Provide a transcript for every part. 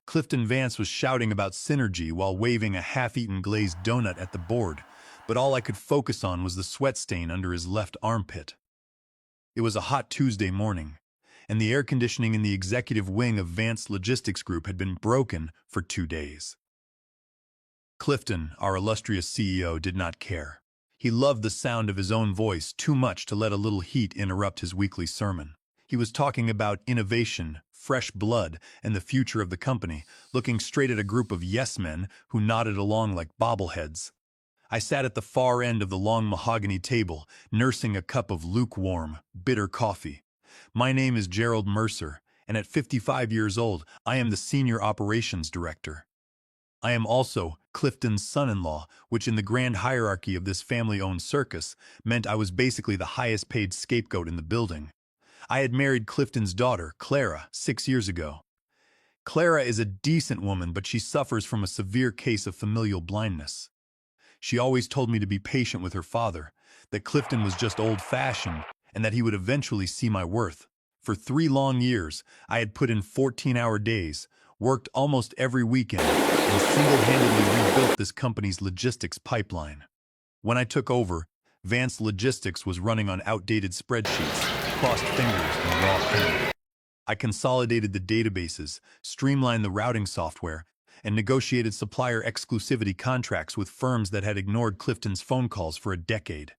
Clifton Vance was shouting about synergy while waving a half-eaten glazed donut at the board, but all I could focus on was the sweat stain under his left armpit. It was a hot Tuesday morning, and the air conditioning in the executive wing of Vance Logistics Group had been broken for 2 days. Clifton, our illustrious CEO, did not care. He loved the sound of his own voice too much to let a little heat interrupt his weekly sermon. He was talking about innovation, fresh blood, and the future of the company, looking straight at a group of yes-men who nodded along like bobbleheads. I sat at the far end of the long mahogany table, nursing a cup of lukewarm, bitter coffee. My name is Gerald Mercer, and at 55 years old, I am the Senior Operations Director. I am also Clifton's son-in-law, which in the grand hierarchy of this family-owned circus meant I was basically the highest-paid scapegoat in the building. I had married Clifton's daughter, Clara, 6 years ago. Clara is a decent woman, but she suffers from a severe case of familial blindness. She always told me to be patient with her father, that Clifton was just old-fashioned, and that he would eventually see my worth. For 3 long years, I had put in 14-hour days, worked almost every weekend, and single-handedly rebuilt this company's logistics pipeline. When I took over, Vance Logistics was running on outdated spreadsheets, crossed fingers, and raw pen. I consolidated the databases, streamlined the routing software, and negotiated supplier exclusivity contracts with firms that had ignored Clifton's phone calls for a decade.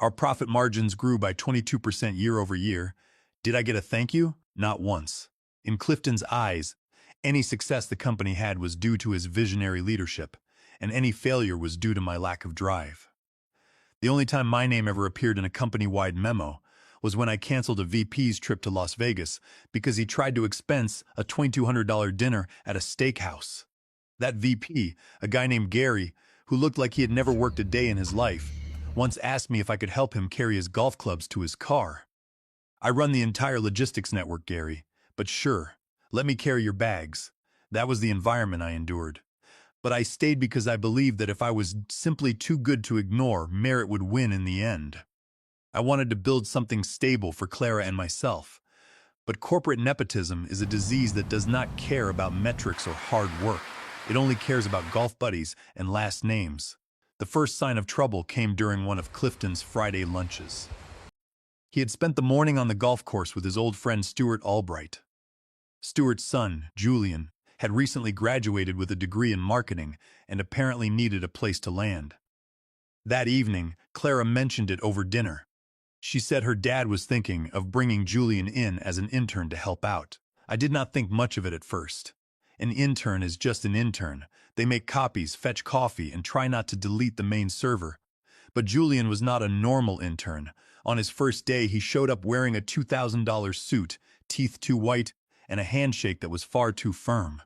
Our profit margins grew by 22% year over year. Did I get a thank you? Not once. In Clifton's eyes, any success the company had was due to his visionary leadership, and any failure was due to my lack of drive. The only time my name ever appeared in a company-wide memo was when I canceled a VP's trip to Las Vegas because he tried to expense a $2,200 dinner at a steakhouse. That VP, a guy named Gary, who looked like he had never worked a day in his life, once asked me if I could help him carry his golf clubs to his car. I run the entire logistics network, Gary, but sure, let me carry your bags. That was the environment I endured. But I stayed because I believed that if I was simply too good to ignore, merit would win in the end. I wanted to build something stable for Clara and myself. But corporate nepotism is a disease that does not care about metrics or hard work. It only cares about golf buddies and last names. The first sign of trouble came during one of Clifton's Friday lunches. He had spent the morning on the golf course with his old friend Stuart Albright. Stuart's son, Julian, had recently graduated with a degree in marketing and apparently needed a place to land. That evening, Clara mentioned it over dinner. She said her dad was thinking of bringing Julian in as an intern to help out. I did not think much of it at first. An intern is just an intern. They make copies, fetch coffee, and try not to delete the main server. But Julian was not a normal intern. On his first day, he showed up wearing a $2,000 suit, teeth too white, and a handshake that was far too firm.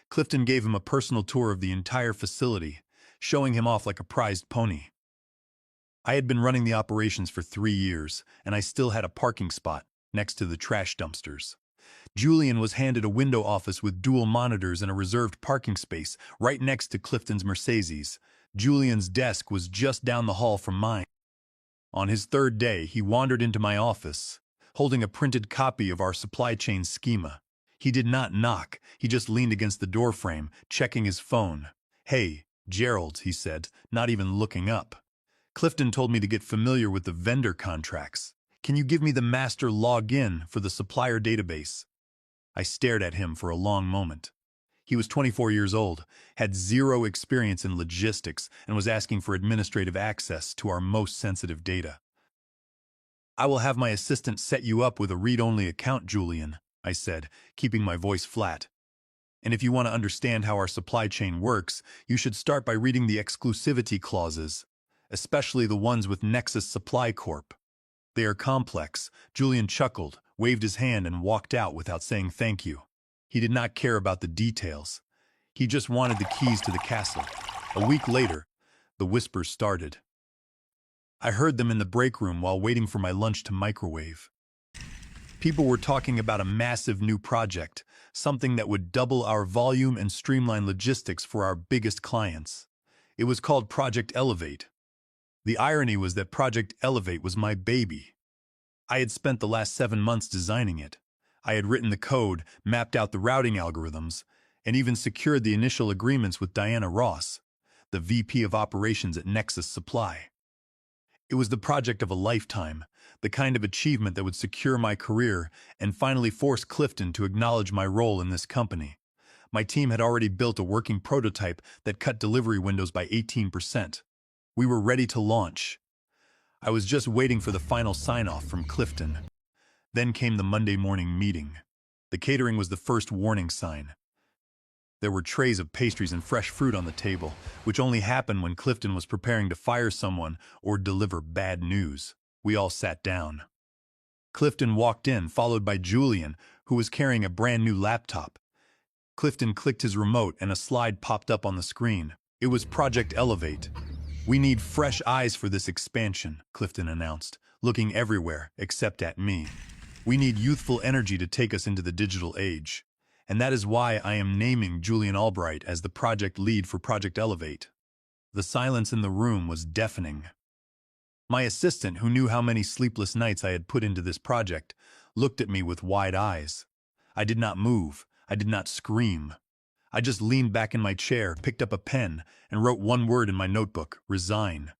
Clifton gave him a personal tour of the entire facility, showing him off like a prized pony. I had been running the operations for 3 years, and I still had a parking spot next to the trash dumpsters. Julian was handed a window office with dual monitors and a reserved parking space right next to Clifton's Mercedes. Julian's desk was just down the hall from mine. On his 3rd day, he wandered into my office, holding a printed copy of our supply chain schema. He did not knock. He just leaned against the doorframe, checking his phone. "Hey, Gerald," he said, not even looking up. "Clifton told me to get familiar with the vendor contracts. Can you give me the master login for the supplier database?" I stared at him for a long moment. He was 24 years old, had 0 experience in logistics, and was asking for administrative access to our most sensitive data. "I will have my assistant set you up with a read-only account, Julian," I said, keeping my voice flat. "And if you want to understand how our supply chain works, you should start by reading the exclusivity clauses, especially the ones with Nexus Supply Corp. They are complex." Julian chuckled, waved his hand, and walked out without saying thank you. He did not care about the details. He just wanted the keys to the castle. A week later, the whispers started. I heard them in the break room while waiting for my lunch to microwave. People were talking about a massive new project, something that would double our volume and streamline logistics for our biggest clients. It was called Project Elevate. The irony was that Project Elevate was my baby. I had spent the last 7 months designing it. I had written the code, mapped out the routing algorithms, and even secured the initial agreements with Diana Ross, the VP of Operations at Nexus Supply. It was the project of a lifetime, the kind of achievement that would secure my career and finally force Clifton to acknowledge my role in this company. My team had already built a working prototype that cut delivery windows by 18%. We were ready to launch. I was just waiting for the final sign-off from Clifton. Then came the Monday morning meeting. The catering was the first warning sign. There were trays of pastries and fresh fruit on the table, which only happened when Clifton was preparing to fire someone or deliver bad news. We all sat down. Clifton walked in, followed by Julian, who was carrying a brand new laptop. Clifton clicked his remote and a slide popped up on the screen. It was Project Elevate. "We need fresh eyes for this expansion," Clifton announced, looking everywhere except at me. "We need youthful energy to take us into the digital age. And that is why I am naming Julian Albright as the project lead for Project Elevate." The silence in the room was deafening. My assistant, who knew how many sleepless nights I had put into this project, looked at me with wide eyes. I did not move. I did not scream. I just leaned back in my chair, picked up a pen, and wrote one word in my notebook: resign.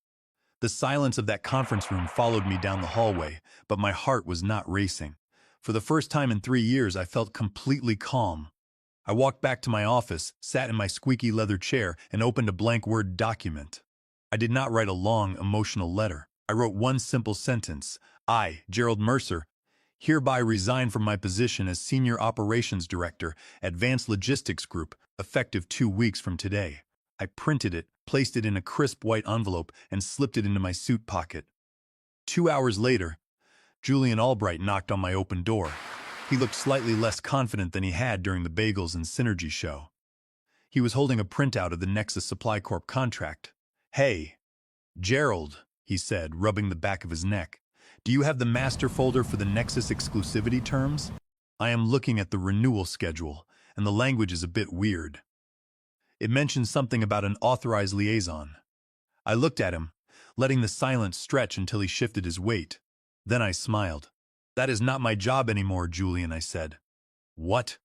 The silence of that conference room followed me down the hallway, but my heart was not racing. For the first time in 3 years, I felt completely calm. I walked back to my office, sat in my squeaky leather chair, and opened a blank Word document. I did not write a long, emotional letter. I wrote one simple sentence: "I, Gerald Mercer, hereby resign from my position as Senior Operations Director, Advanced Logistics Group, effective 2 weeks from today." I printed it, placed it in a crisp white envelope, and slipped it into my suit pocket. 2 hours later, Julian Albright knocked on my open door. He looked slightly less confident than he had during the Bagels and Synergy show. He was holding a printout of the Nexus Supply Corp contract. "Hey, Gerald," he said, rubbing the back of his neck. "Do you have the master folder for the Nexus exclusivity terms? I am looking at the renewal schedule, and the language is a bit weird. It mentions something about an authorized liaison." I looked at him, letting the silence stretch until he shifted his weight. Then I smiled. "That is not my job anymore, Julian," I said. "What?"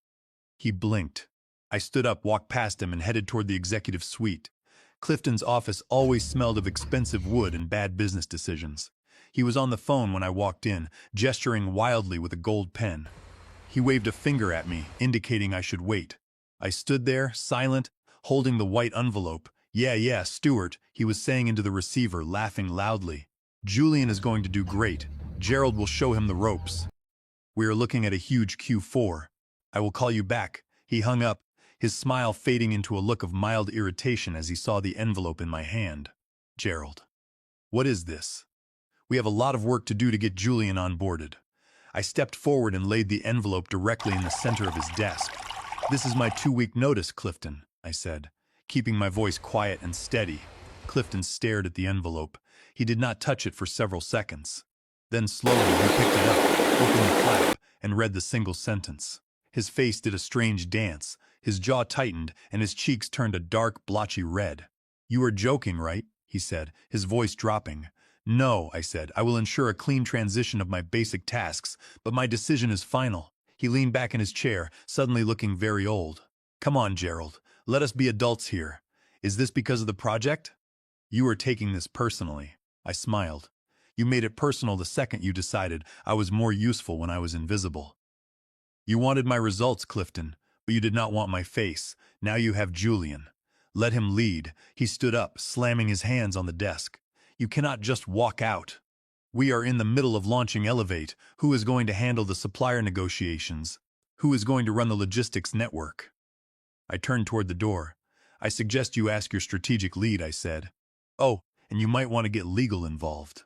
He blinked. I stood up, walked past him, and headed toward the executive suite. Clifton's office always smelled of expensive wood and bad business decisions. He was on the phone when I walked in, gesturing wildly with a gold pen. He waved a finger at me, indicating I should wait. I stood there, silent, holding the white envelope. Yeah, Stuart," he was saying into the receiver, laughing loudly. "Julian is going to do great. Gerald will show him the ropes. We are looking at a huge Q4. I will call you back." He hung up, his smile fading into a look of mild irritation as he saw the envelope in my hand. "Gerald, what is this? We have a lot of work to do to get Julian onboarded." I stepped forward and laid the envelope directly in the center of his desk. "This is my 2-week notice, Clifton," I said, keeping my voice quiet and steady. Clifton stared at the envelope. He did not touch it for several seconds. Then slowly he picked it up, opened the flap, and read the single sentence. His face did a strange dance. His jaw tightened, and his cheeks turned a dark, blotchy red. "You are joking, right?" he said, his voice dropping. "No," I said. "I will ensure a clean transition of my basic tasks, but my decision is final." He leaned back in his chair, suddenly looking very old. "Come on, Gerald. Let us be adults here. Is this because of the project?" "You are taking this personally." I smiled. "You made it personal the second you decided I was more useful when I was invisible. You wanted my results, Clifton, but you did not want my face. Now you have Julian. Let him lead." He stood up, slamming his hands on the desk. "You cannot just walk out. We are in the middle of launching Elevate. Who is going to handle the supplier negotiations? Who is going to run the logistics network?" I turned toward the door. "I suggest you ask your strategic lead," I said. "Oh, and you might want to get legal involved.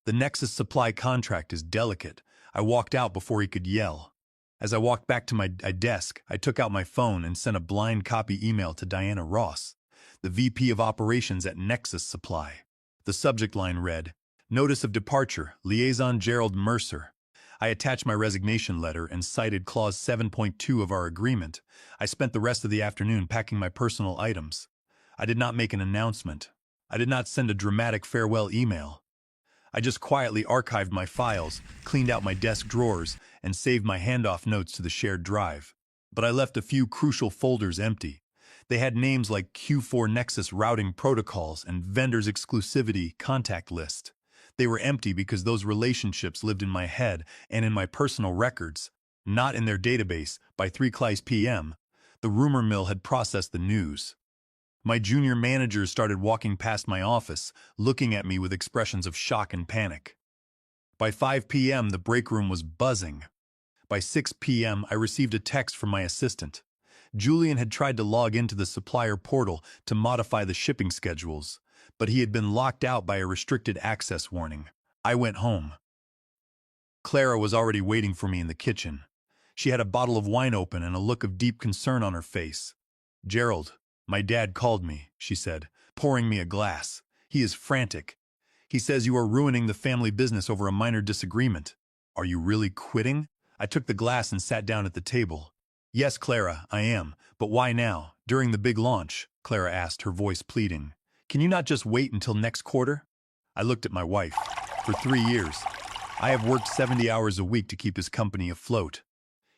The Nexus supply contract is delicate." I walked out before he could yell. As I walked back to my desk, I took out my phone and sent a blind copy email to Diana Ross, the VP of Operations at Nexus Supply. The subject line read, "Notice of Departure, Liaison Gerald Mercer." I attached my resignation letter and cited Clause 7.2 of our agreement. I spent the rest of the afternoon packing my personal items. I did not make an announcement. I did not send a dramatic farewell email. I just quietly archived my files, cleaned out my desk drawers, and saved my handoff notes to the shared drive. but I left a few crucial folders empty. They had names like Q4 Nexus routing protocols and vendors exclusivity contact list. They were empty because those relationships lived in my head and in my personal records, not in their database. By 3 p.m., the rumor mill had processed the news. My junior managers started walking past my office, looking at me with expressions of shock and panic. By 5 p.m., the break room was buzzing. By 6 p.m., I received a text from my assistant. Julian had tried to log into the supplier portal to modify the shipping schedules, but he had been locked out by a restricted access warning. I went home. Clara was already waiting for me in the kitchen. She had a bottle of wine open and a look of deep concern on her face. "Gerald, my dad called me," she said, pouring me a glass. "He is frantic. He says you are ruining the family business over a minor disagreement. Are you really quitting?" I took the glass and sat down at the table. "Yes, Clara, I am. But why now, during the big launch?" Clara asked, her voice pleading. "Can you not just wait until next quarter?" I looked at my wife. "For 3 years, I have worked 70 hours a week to keep this company afloat.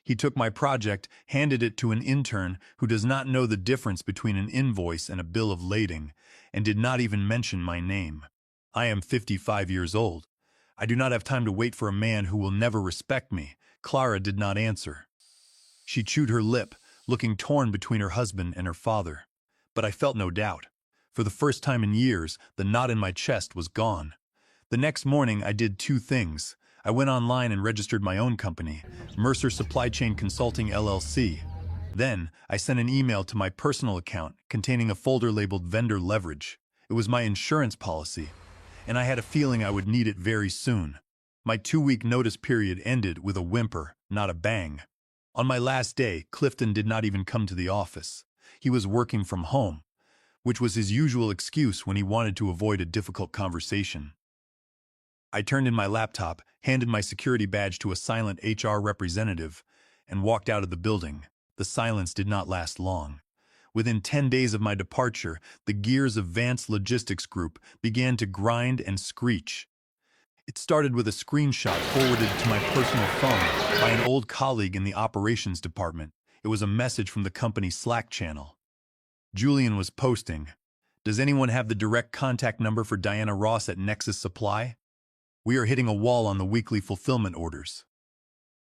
He took my project, handed it to an intern who does not know the difference between an invoice and a bill of lading, and did not even mention my name. I am 55 years old. I do not have time to wait for a man who will never respect me." Clara did not answer. She chewed her lip, looking torn between her husband and her father. But I felt no doubt. For the first time in years, the knot in my chest was gone. The next morning, I did 2 things. I went online and registered my own company, Mercer Supply Chain Consulting LLC. Then, I sent an email to my personal account containing a folder labeled Vendor Leverage. It was my insurance policy, and I had a feeling I would need it very soon. My 2-week notice period ended with a whimper, not a bang. On my last day, Clifton did not even come to the office. He was working from home, which was his usual excuse when he wanted to avoid a difficult conversation. I turned in my laptop, handed my security badge to a silent HR representative, and walked out of the building. The silence did not last long. Within 10 days of my departure, the gears of Vance Logistics Group began to grind and screech. It started with a screenshot forwarded to my personal phone by an old colleague in the operations department. It was a message from the company's Slack channel. Julian was posting, "Does anyone have the direct contact number for Diana Ross at Nexus Supply? We are hitting a wall on the weekly fulfillment orders.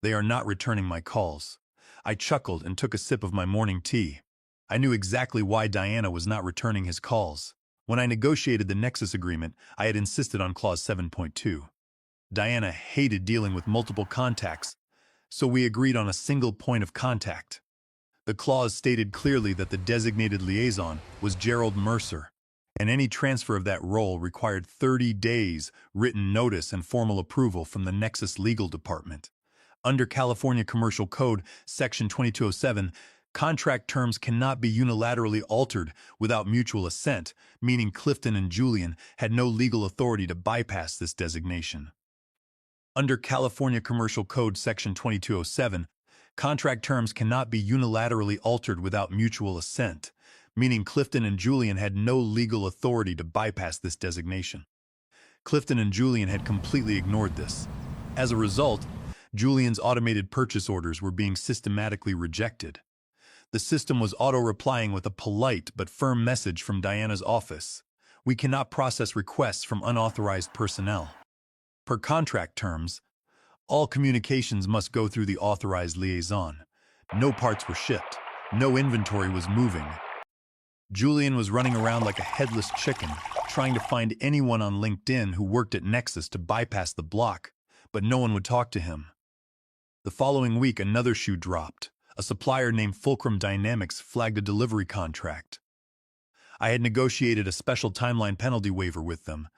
They are not returning my calls." I chuckled and took a sip of my morning tea. I knew exactly why Diana was not returning his calls. When I negotiated the Nexus agreement, I had insisted on Clause 7.2. Diana hated dealing with multiple contacts, so we agreed on a single point of contact. The clause stated clearly that the designated liaison was Gerald Mercer, and any transfer of that role required 30 days written notice and formal approval from the Nexus Legal Department. Under California Commercial Code, Section 2207, contract terms cannot be unilaterally altered without mutual assent, meaning Clifton and Julian had no legal authority to bypass this designation. Under California Commercial Code Section 2207, contract terms cannot be unilaterally altered without mutual assent, meaning Clifton and Julian had no legal authority to bypass this designation. Clifton and Julian had completely ignored this. As a result, Julian's automated purchase orders were being systematically rejected. The system was auto-replying with a polite but firm message from Diana's office. "We cannot process requests from unauthorized personnel. Per contract terms, all communications must go through the authorized liaison. No parts were shipped. No inventory was moving." Julian was running around like a headless chicken, trying to find anyone on LinkedIn who worked at Nexus to bypass the block, but no one would talk to him. The following week, another shoe dropped. A supplier named Fulcrum Dynamics flagged a delivery contract. I had negotiated a special timeline penalty waiver with them,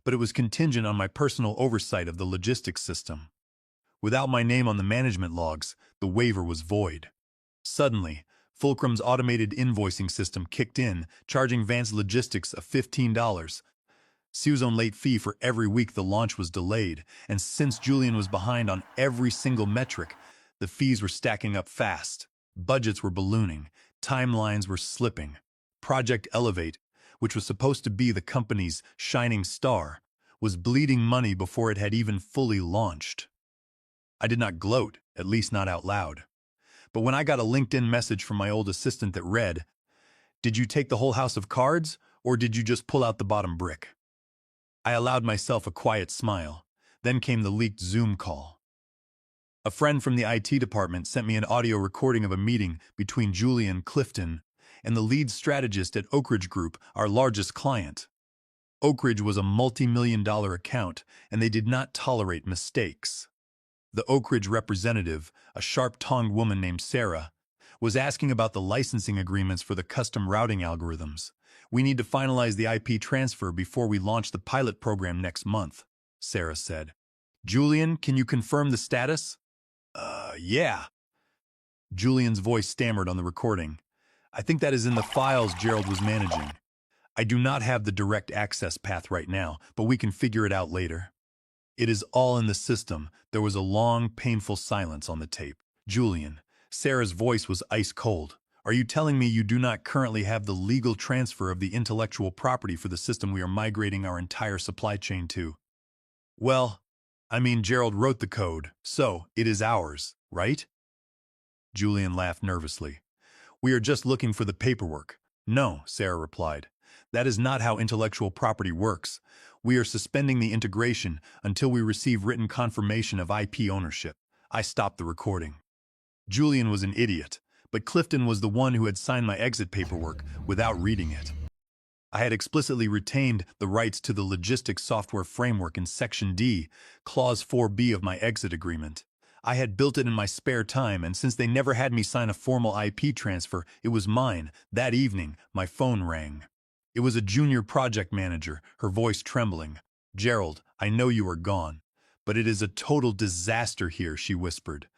but it was contingent on my personal oversight of the logistics system. Without my name on the management logs, the waiver was void. Suddenly, Fulcrum's automated invoicing system kicked in, charging Vance Logistics a $15 Suezone late fee for every week the launch was delayed, and since Julian was behind on every single metric, the fees were stacking up fast. Budgets were ballooning, timelines were slipping. Project Elevate, which was supposed to be the company's shining star, was bleeding money before it had even fully launched. I did not gloat, at least not out loud. But when I got a LinkedIn message from my old assistant that read, "Did you take the whole house of cards, or did you just pull out the bottom brick?" I allowed myself a quiet smile. Then came the leaked Zoom call. A friend from the IT department sent me an audio recording of a meeting between Julian Clifton and the lead strategist at Oak Ridge Group, our largest client. Oak Ridge was a multi-million-dollar account, and they did not tolerate mistakes. The Oak Ridge representative, a sharp-tongued woman named Sarah, was asking about the licensing agreements for the custom routing algorithms. "We need to finalize the IP transfer before we launch the pilot program next month," Sarah said. "Julian, can you confirm the status?" Yeah. Julian's voice stammered on the recording. "I think that is in the files Gerald was managing. I do not have the direct access path right now, but we can figure it out later." "It is all in the system." There was a long, painful silence on the tape. "Julian," Sarah's voice was ice cold. "Are you telling me you do not currently have the legal transfer of the intellectual property for the system we are migrating our entire supply chain to?" "Well, I mean, Gerald wrote the code, so it is ours, right?" Julian laughed nervously. "We are just looking for the paperwork." "No," Sarah replied. "That is not how intellectual property works. We are suspending the integration until we receive written confirmation of IP ownership." I stopped the recording. Julian was an idiot, but Clifton was the one who had signed my exit paperwork without reading it. I had explicitly retained the rights to the logistics software framework in Section D, Clause 4B of my exit agreement. I had built it in my spare time, and since they never had me sign a formal IP transfer, it was mine. That evening, my phone rang. It was a junior project manager, her voice trembling. "Gerald, I know you are gone, but it is a total disaster here," she whispered.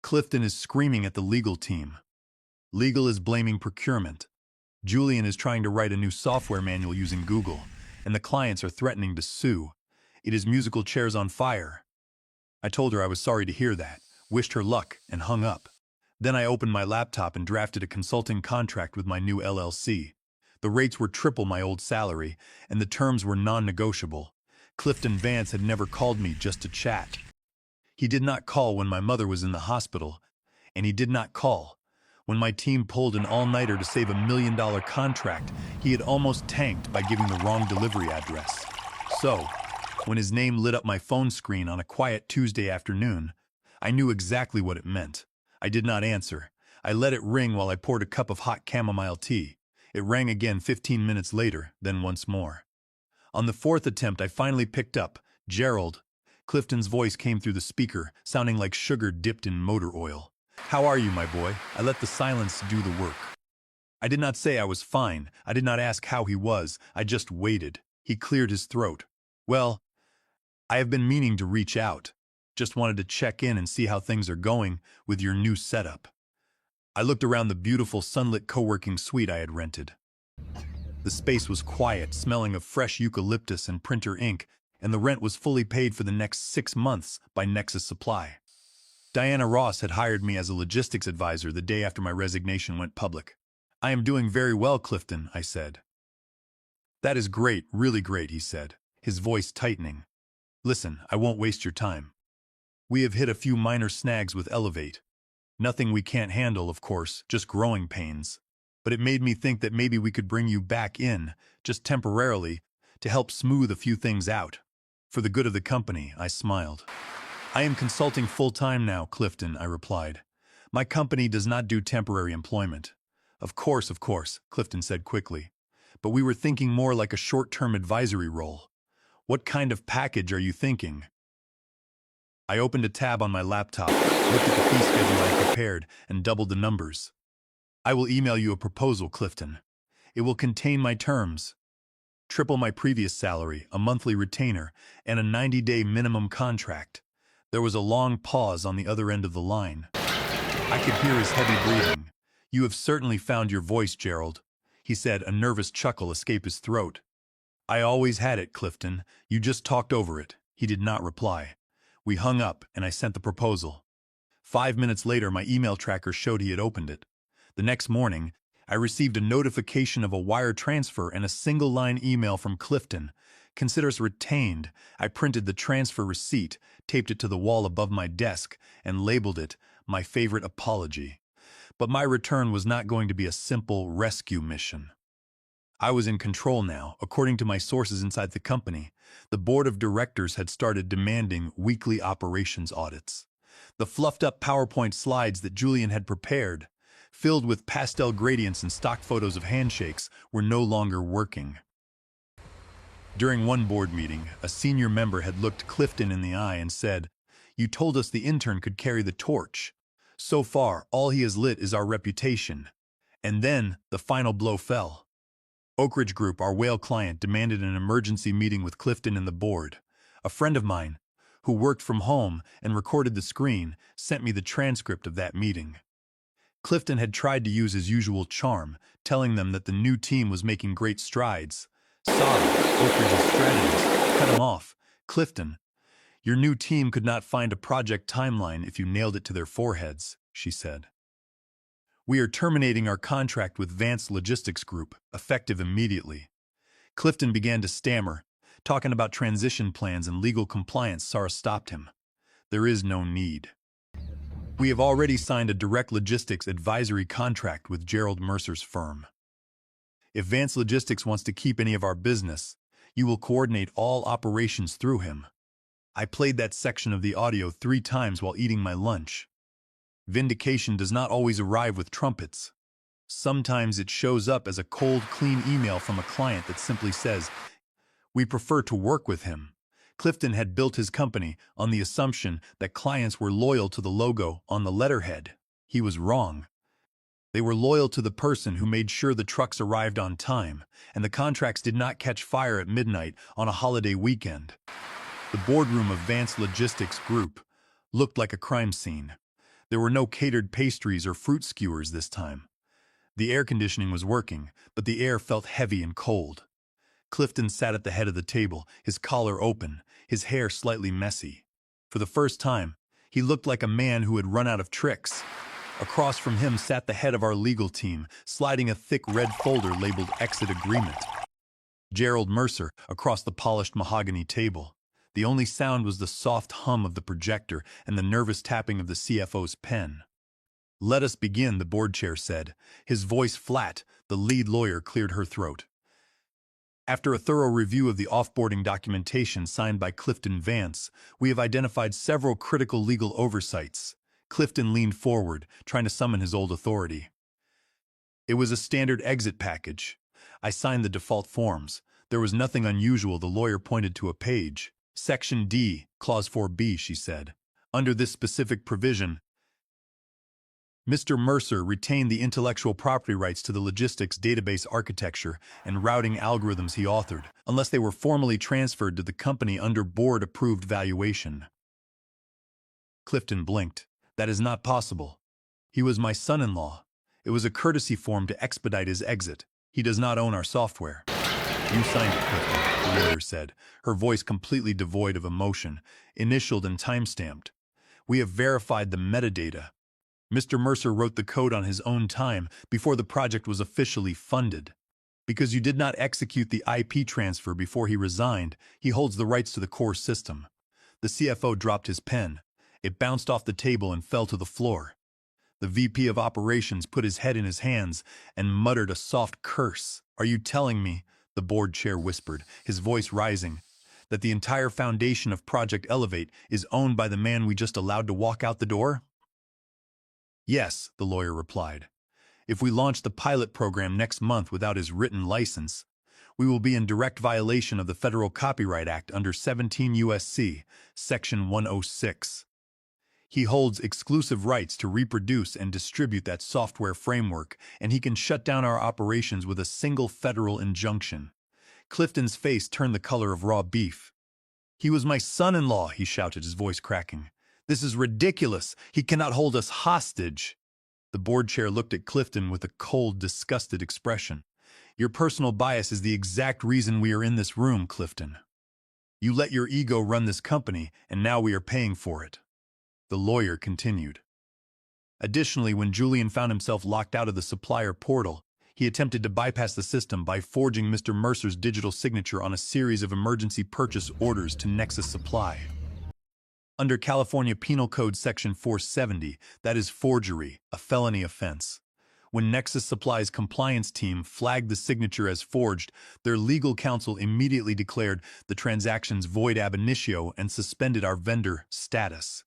"Clifton is screaming at the legal team. Legal is blaming procurement. Julian is trying to write a new software manual using Google, and the clients are threatening to sue. It is musical chairs on fire." I told her I was sorry to hear that, wished her luck, and hung up. Then I opened my laptop and drafted a consulting contract with my new LLC. The rates were triple my old salary, and the terms were non-negotiable. Clifton Vance had never called me just to chat. He did not call when my mother was in the hospital, and he did not call when my team pulled an all-nighter to save $1 million contract he had almost tanked by giving the wrong delivery address. So, when his name lit up my phone screen on a quiet Tuesday afternoon, I knew exactly what it meant. I did not answer. I let it ring while I poured a cup of hot chamomile tea. It rang again 15 minutes later, then once more. On the fourth attempt, I finally picked up. "Gerald." Clifton's voice came through the speaker, sounding like sugar dipped in motor oil. "How are you, my boy?" I let the silence do the work. I did not say I was fine. I did not ask how he was. I just waited. He cleared his throat. "Well, I have been meaning to reach out. Just wanted to check in and see how things are going with your new setup." I looked around the beautiful sunlit co-working suite I had rented. The space was quiet, smelling of fresh eucalyptus and printer ink, and the rent was fully paid for the next 6 months by Nexus Supply. Diana Ross had hired me as a logistics advisor the day after my resignation went public. "I am doing very well, Clifton," I said. "That is great, really great," he said, his voice tightening. "Listen, I won't waste your time. We have hit a few minor snags with Elevate. Nothing we can't handle, of course, just growing pains. But it made me think that maybe we could bring you back in, just temporarily, to help smooth a few things out. For the good of the company," I smiled. "I am consulting full-time now, Clifton," I replied. "My company does not do temporary employment." Of course," Clifton said quickly. "But we were thinking more like a short-term advisory role. What kind of package are you thinking?" I opened a tab on my laptop, looked at the fee schedule I had prepared, and doubled the numbers. "I will email you a proposal, Clifton. It will contain my terms. Triple my previous salary, a monthly retainer, and a 90-day minimum contract." There was a long pause on the other end of the line. I could hear his heavy breathing. "You have certainly found your voice, Gerald," he said, a nervous chuckle escape his throat. "I always had it, Clifton. You just talked over it." He did not reply. We hung up, and I sent the proposal. 5 minutes later, my email tracker showed he had opened it. The next morning, I received a notification of a wire transfer and a single-line email from Clifton. "Consider us retained." I printed the transfer receipt, taped it to the wall above my desk, and labeled it, "My favorite apology." But my return was not going to be a simple rescue mission. I was in control now. According to my sources inside the company, the board of directors had started demanding weekly operations audits. The fluffed-up PowerPoint slides that Julian had prepared, filled with pastel gradients and stock photos of handshakes, were no longer working. During one board meeting, a senior member had looked Clifton in the eye and said, "You told us the intern could carry the torch. So far, all he has lit is our reputation." And then, the final blow fell. Oak Ridge Group, our whale client, demanded an emergency meeting with Clifton and the board. A friend of mine, who worked from home and recorded the screen, sent me the transcript of that meeting. Clifton had tried to use his usual charm, telling them that the new team was making great strides. Sorry, Oak Ridge's strategist cut him off. "Clifton, your new team could not find a project timeline if you nailed it to their foreheads," she said. "We are terminating our contract with Vance Logistics Group, effective immediately." Clifton began to stammer, talking about transition plans and legal compliance. Sarah stopped him. "There is no need. We have already signed a direct logistics advisory contract with Gerald Mercer's firm. If Vance Logistics wants to keep any of our business, you will coordinate all operations through him." I played that section of the audio 3 times while eating my lunch. Vindication does not always arrive with trumpets. Sometimes it shows up as a cold, clean email from a client that simply says, "We prefer to work with him." Clifton had built his company on the assumption that clients were loyal to the logo on the letterhead. He was wrong. They were loyal to the person who made sure the trucks arrived on time, and the contracts did not catch fire at midnight on a holiday weekend. The boardroom of Vance Logistics Group looked like a crime scene. There were no catered pastries or fruit skewers this time. The air conditioning was working, but the air felt heavy and cold. Clifton sat at the head of the table, his collar open, his hair slightly messy. For the first time, he looked like a man who had run out of tricks. Across from him sat the head of our legal team, sliding a thick red folder labeled Exit Agreement. Gerald Mercer, across the polished mahogany table. The only sound was the soft hum of the projector and the nervous tapping of the CFO's pen. "Let us begin," the board chair said. His voice flat, the lead lawyer cleared her throat. "After a thorough review of the offboarding documentation signed by Clifton Vance, we have identified several critical legal oversights." Clifton leaned forward, trying to summon his old authority. "It was a standard exit package. I signed the default forms. There was nothing unusual." The lawyer pointed to a page. "Section D, Clause 4B, she said. "Under this specific provision, Mr. Mercer retained the intellectual property rights to the logistics database architecture and routing algorithms he authored, unless they were formally transferred to the company under board-approved valuation." Clifton blinked. "That is not possible. He was my son-in-law. It was a courtesy form to expedite his exit. He does not own our software." "You signed it, Clifton," the lawyer said, her voice completely devoid of emotion, initialed and time-stamped. "We have verified the metadata. Mr. Mercer wrote the code on his own time before the project was officially funded. Because you did not execute the IP transfer before he resigned, he holds the rights to the core system." The CFO dropped his pen. It bounced off the table and fell to the floor. The VP of Operations put his head in his hands and muttered a soft curse. "Are you telling me," the board chair whispered, his voice rising, "that the entire foundation of Project Elevate is owned by the man we just allowed to walk out the door?" "Yes," the lawyer replied. "If we launch the pilot program next month without his written license, we will be in direct violation of the Federal Copyright Act under 17 U.S.C. Section 106. He holds exclusive rights to reproduce and distribute that software framework, and he can shut down our operations with a single federal injunction." Clifton's face turned the color of raw beef. "He was my son-in-law," he shouted, his voice cracking. "This is ridiculous. He cannot hold us hostage." The board chair looked at Clifton with a cold, disgusted expression. "Your personal bias is the exact reason we are in this room, Clifton. You let your ego run this company, and now we are paying for it." The lawyer continued. Additionally, when Julian found himself locked out of the supplier portal, he attempted to bypass the system by forging Mr. Mercer's digital signature on a series of emergency purchase orders to Nexus Supply. Under California Penal Code Section 470, that is forgery, a felony offense. When Nexus Supply's compliance team flagged the signature as forged, their legal counsel immediately declared the transactions void ab initio and suspended our vendor status.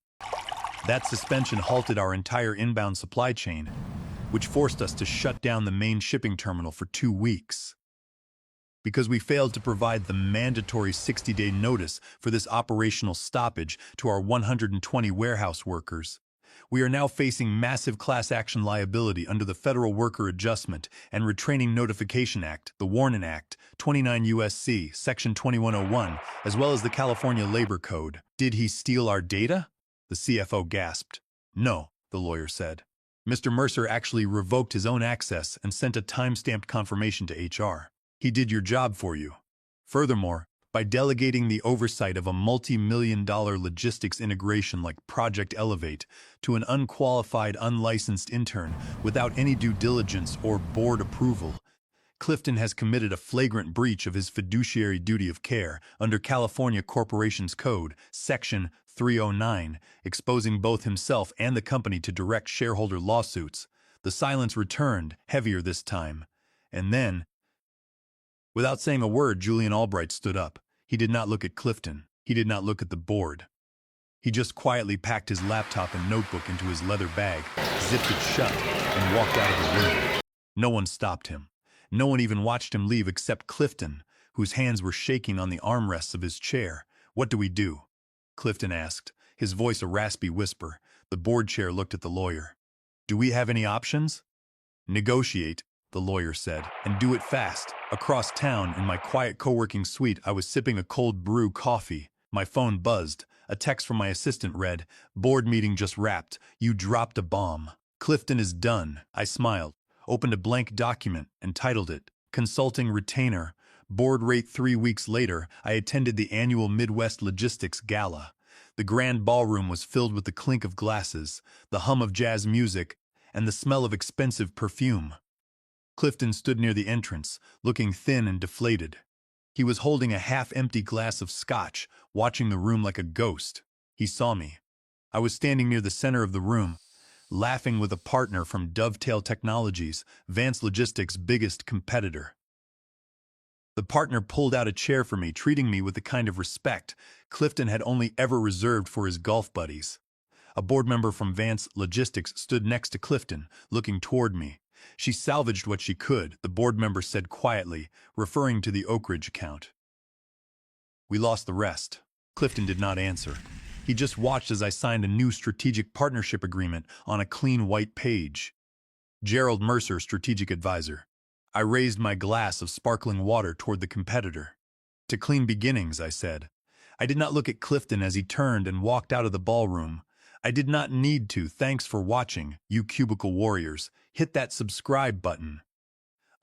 That suspension halted our entire inbound supply chain, which forced us to shut down the main shipping terminal for 2 weeks. Because we failed to provide the mandatory 60-day notice for this operational stoppage to our 120 warehouse workers, we are now facing massive class action liability under the Federal Worker Adjustment and Retraining Notification Act, the Warning Act, 29 U.S.C., Section 2101, as well as the California Labor Code. Did he steal our data? The CFO gasped. No, the lawyer said. Mr. Mercer actually revoked his own access and sent a time-stamped confirmation to HR. He did your job for you. Furthermore, by delegating the oversight of a multi-million-dollar logistics integration like Project Elevate to an unqualified, unlicensed intern without any due diligence or board approval, Clifton has committed a flagrant breach of his fiduciary duty of care under California Corporations Code, Section 309, exposing both himself and the company to direct shareholder lawsuits. The silence returned, heavier this time. And then, without saying a word, Julian Albright stood up. He did not look at Clifton. He did not look at the board. He just quietly packed his laptop and notebook into his leather bag, zipped it shut, and walked out of the room. No one stopped him. No one even watched him leave except Clifton, whose hands were shaking on the armrests of his chair. What do we do? Clifton asked, his voice a raspy whisper. The board chair looked at the lawyer. Do we have any options? Negotiate, the lawyer said, and do it fast. Across town, in my quiet co-working suite, I was sipping a cold brew coffee. My phone buzzed. A text from my assistant read, "Board meeting just wrapped. You dropped a bomb." Clifton is done. I smiled, opened a blank document, and titled it, Consulting Retainer. Board rate. 3 weeks later, I attended the annual Midwest Logistics Gala. The grand ballroom was filled with the clink of glasses, the hum of jazz music, and the smell of expensive perfume. Clifton stood near the entrance, looking thin and deflated. He was holding a half-empty glass of scotch, watching the room like a ghost. He saw me. I was standing near the center of the room, laughing with a partner from Dovetail Technologies, Vance Logistics' biggest competitor. The partner pulled out a chair for me, treating me with the kind of respect Clifton had only ever reserved for his golf buddies. A board member from Vance Logistics stood next to Clifton, looking toward me. She salvaged what she could, the board member said quietly, referring to the Oak Ridge account. We lost the rest. Clifton did not answer. He just watched as I signed a new strategic partnership agreement on a clean white page. Gerald Mercer, strategic advisor. I raised my glass of sparkling water toward the competitor. To clean beginnings, I said. I did not look at Clifton as he turned and walked out of the ballroom. I did not need to. Thanks for watching, you cubicle warriors. Hit that subscribe button.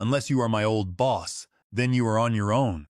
Unless you are my old boss, then you are on your own.